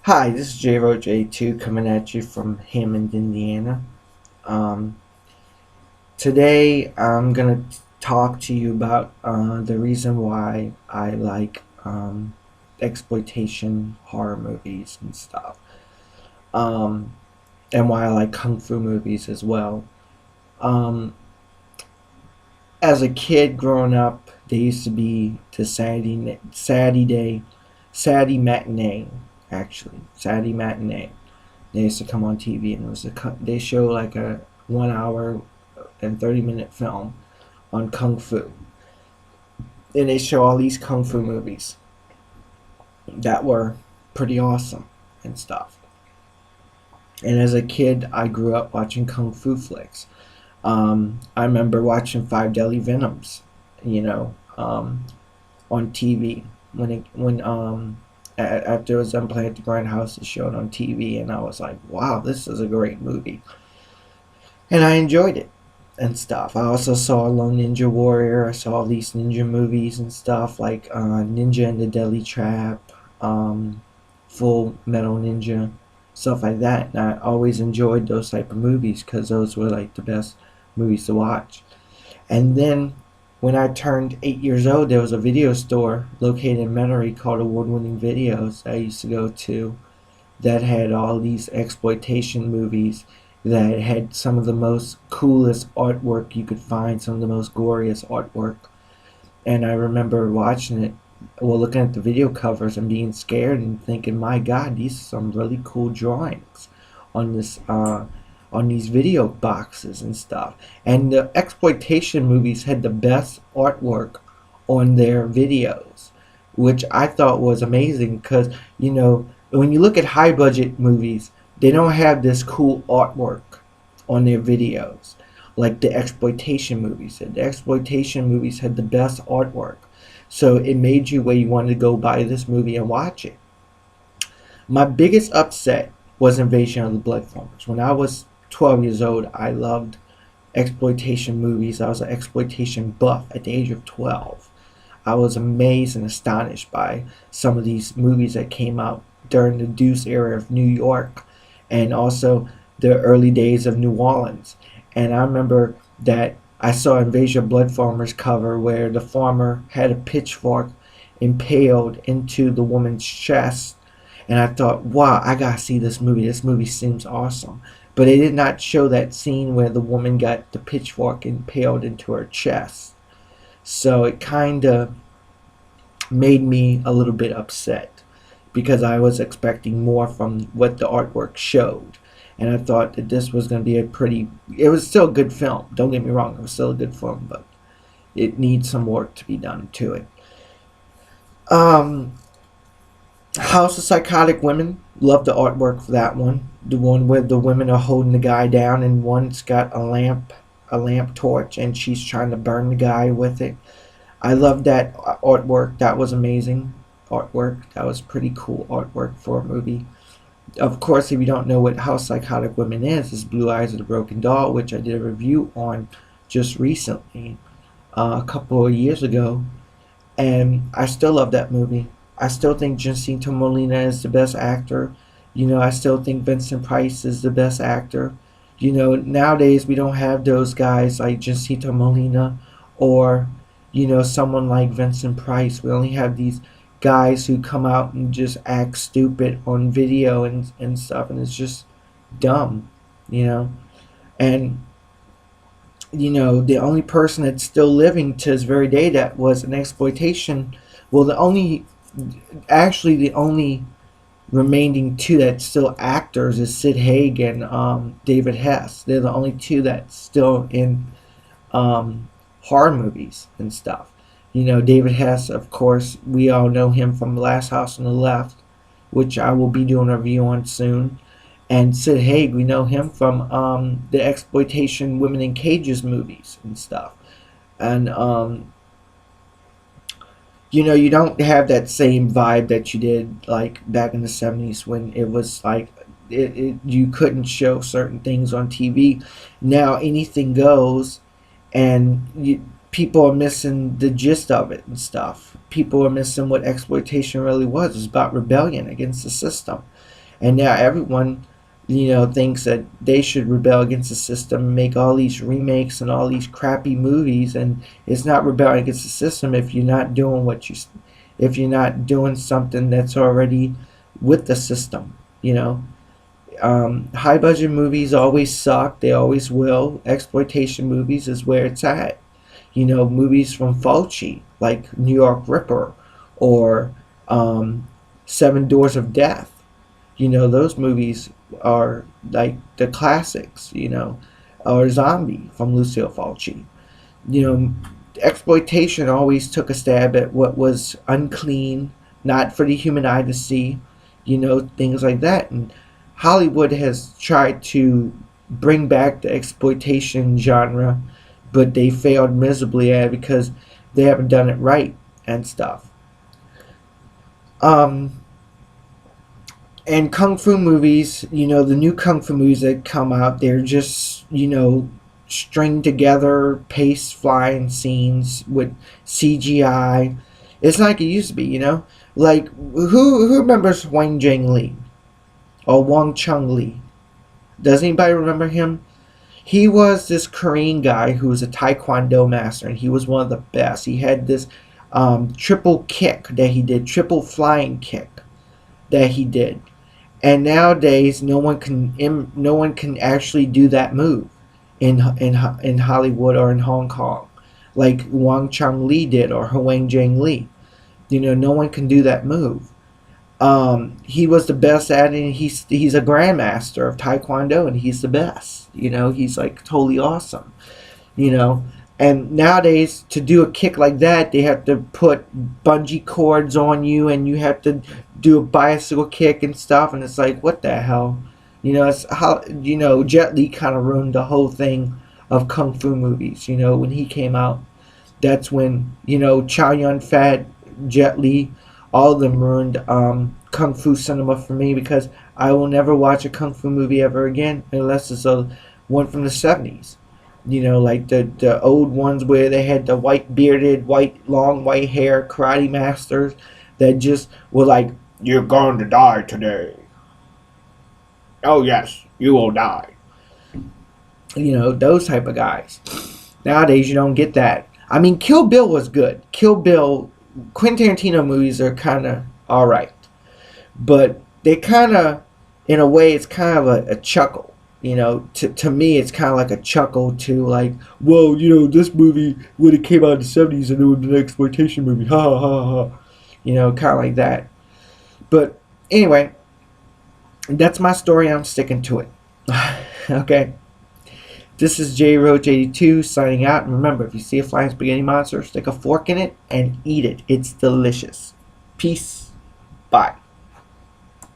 Hi, this is JRoJ2 coming at you from Hammond, Indiana. Um, Today I'm gonna talk to you about the reason why I like exploitation horror movies and stuff, um, and why I like kung fu movies as well. Um, as a kid growing up, there used to be the Saturday matinee, actually Saturday matinee. They used to come on TV, and they show like a 1 hour and 30-minute film on kung fu, and they show all these kung fu movies that were pretty awesome and stuff. And as a kid, I grew up watching kung fu flicks. I remember watching Five Deadly Venoms, you know, on TV after it was done playing at the Grindhouse, it showed on TV, and I was like, wow, this is a great movie, and I enjoyed it and stuff. I also saw Lone Ninja Warrior. I saw these ninja movies and stuff like Ninja and the Deadly Trap, Full Metal Ninja, stuff like that. And I always enjoyed those type of movies because those were like the best movies to watch. And then when I turned 8 years old, there was a video store located in Metairie called Award Winning Videos that I used to go to that had all these exploitation movies that had some of the most coolest artwork you could find, some of the most glorious artwork. And I remember watching it, well, looking at the video covers and being scared and thinking, my God, these are some really cool drawings on this, on these video boxes and stuff. And the exploitation movies had the best artwork on their videos, which I thought was amazing because, when you look at high budget movies, they don't have this cool artwork on their videos like the exploitation movies did. The exploitation movies had the best artwork. So it made you where you wanted to go buy this movie and watch it. My biggest upset was Invasion of the Bloodformers. When I was 12 years old, I loved exploitation movies. I was an exploitation buff at the age of 12. I was amazed and astonished by some of these movies that came out during the Deuce era of New York and also the early days of New Orleans. And I remember that I saw Invasion of Blood Farmers cover where the farmer had a pitchfork impaled into the woman's chest. And I thought, wow, I gotta see this movie. This movie seems awesome. But they did not show that scene where the woman got the pitchfork impaled into her chest. So it kind of made me a little bit upset because I was expecting more from what the artwork showed. And I thought that this was going to be it was still a good film. Don't get me wrong, it was still a good film, but it needs some work to be done to it. House of Psychotic Women, love the artwork for that one. The one where the women are holding the guy down and one's got a lamp torch, and she's trying to burn the guy with it. I love that artwork. That was amazing artwork. That was pretty cool artwork for a movie. Of course, if you don't know what House Psychotic Women is, it's Blue Eyes of the Broken Doll, which I did a review on just recently, a couple of years ago, and I still love that movie. I still think Jacinto Molina is the best actor. I still think Vincent Price is the best actor. Nowadays we don't have those guys like Jacinto Molina or, someone like Vincent Price. We only have these guys who come out and just act stupid on video and stuff, and it's just dumb, and the only person that's still living to this very day that was an exploitation, well, the only remaining two that's still actors is Sid Haig and David Hess. They're the only two that's still in horror movies and stuff. David Hess, of course, we all know him from Last House on the Left, which I will be doing a review on soon. And Sid Haig, we know him from the exploitation Women in Cages movies and stuff. And, you don't have that same vibe that you did like back in the 70s when it was like you couldn't show certain things on TV. Now anything goes, and people are missing the gist of it and stuff. People are missing what exploitation really was. It's about rebellion against the system. And now everyone, thinks that they should rebel against the system and make all these remakes and all these crappy movies. And it's not rebelling against the system if you're not doing if you're not doing something that's already with the system. High budget movies always suck. They always will. Exploitation movies is where it's at. Movies from Fulci, like New York Ripper or Seven Doors of Death. Those movies are like the classics, or Zombie from Lucio Fulci. Exploitation always took a stab at what was unclean, not for the human eye to see, things like that. And Hollywood has tried to bring back the exploitation genre, but they failed miserably at it because they haven't done it right and stuff. And kung fu movies, the new kung fu movies that come out, they're just, string together, pace flying scenes with CGI. It's not like it used to be, Like, who remembers Wang Jing Li? Or Wang Chung Li? Does anybody remember him? He was this Korean guy who was a Taekwondo master, and he was one of the best. He had this triple kick that he did, triple flying kick that he did. And nowadays, no one can actually do that move in Hollywood or in Hong Kong, like Wang Chung Li did or Huang Jing Li. No one can do that move. He was the best at it. And he's a grandmaster of Taekwondo, and he's the best. He's like totally awesome. And nowadays, to do a kick like that, they have to put bungee cords on you, and you have to do a bicycle kick and stuff. And it's like, what the hell? It's how Jet Li kind of ruined the whole thing of kung fu movies. When he came out, that's when Chow Yun Fat, Jet Li, all of them ruined kung fu cinema for me, because I will never watch a kung fu movie ever again unless it's a one from the 70s. Like the old ones where they had the white bearded, long white hair karate masters that just were like, "You're going to die today. Oh yes, you will die." Those type of guys. Nowadays you don't get that. I mean, Kill Bill was good. Kill Bill, Quentin Tarantino movies are kind of alright. But they kind of, in a way, it's kind of a chuckle. To me, it's kind of like a chuckle to like, well, this movie when it came out in the 70s and it was an exploitation movie, ha ha ha ha, kind of like that. But anyway, that's my story. I'm sticking to it. Okay. This is J Roach 82 signing out. And remember, if you see a flying spaghetti monster, stick a fork in it and eat it. It's delicious. Peace. Bye.